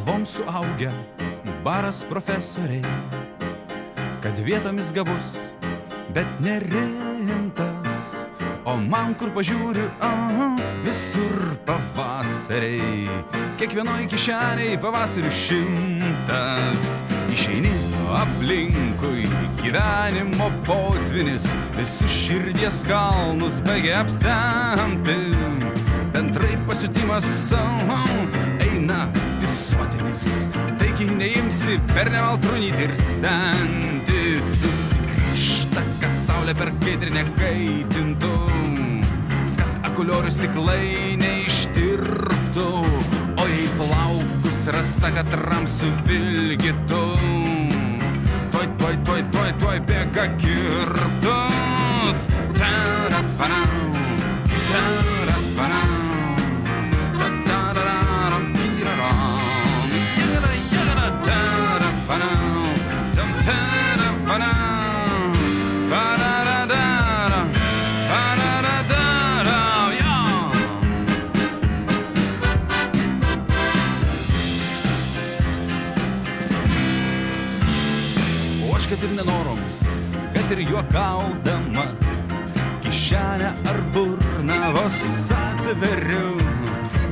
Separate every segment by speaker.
Speaker 1: galvom suaugę baras profesoriai, kad vietomis gabus, bet nerimtas, o man kur pažiūriu, visur pavasariai, kiekvienoj kišeniai pavasarių 100. Išeini aplinkui gyvenimo potvinis, visus širdies kalnus baigia apsemti, bendrai pasiutimas eina visuotinis, taigi neimsi per nemaltrunyti ir senti, nusigrįžta, kad saulė per kaitrinę kaitintų, kad akuliorių stiklai neištirptų, o jei plaukus rasa katram suvilgytų, tuoj bėga kirptus. Tarapanam, tarapanam, tatararam, tiraram, jagada, jagada, tarapanam, tam tarapanam, pararadara, pararadara, ja. O aš kad ir nenoroms, kad ir juokaudamas, kišenę ar burną vos atveriu,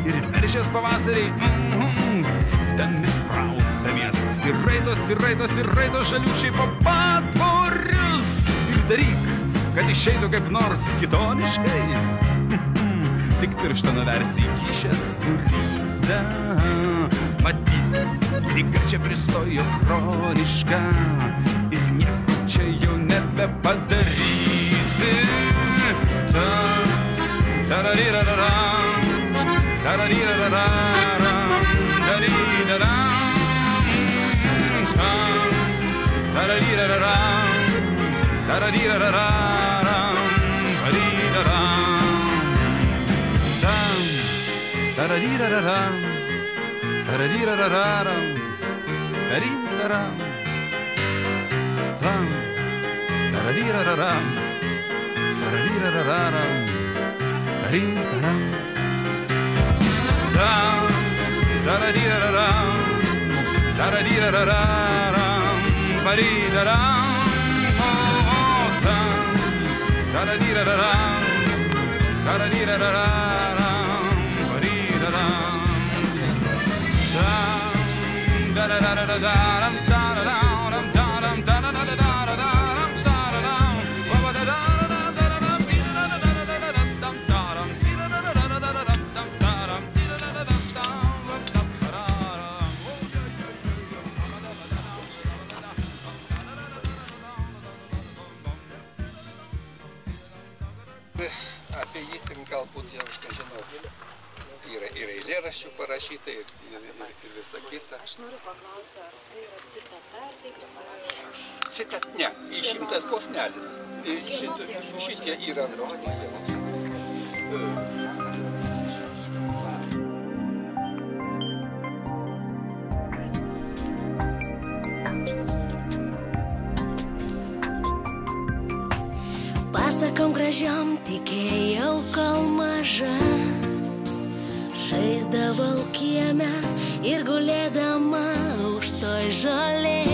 Speaker 1: ir veršės pavasariai, cipdami sprausdamies, ir raitos žaliušiai po patvorius, ir daryk, kad išeitų kaip nors kitoniškai, tik pirštą nuversi į kišės duryse, matyt, liga čia pristojo chroniška, ir nieko čia jau nebepadarysi. Tarariraram, tarariraram, tarariraram, tarariraram, tarariraram, tarariraram, tarariraram, tarintaram, tam, tarariraram, tarariraram, tarintaram, tam, tarariraram, tarariraram, paridaram, tam, tarariraram, tarariraram, paridaram, tam, dararararam, tararam, taram, dararararam, tararam,
Speaker 2: apie jį ten galbūt jau aš nežinau, yra ir eilėraščių parašyta ir visa kita.
Speaker 3: Aš noriu paklausti, ar tai yra citata, ar taip?
Speaker 2: Citat, ne, išimtas posnelis. Šitie yra
Speaker 3: Pasakom gražiom tikėjau, kol maža, žaisdavau kieme ir gulėdama už toj žolė.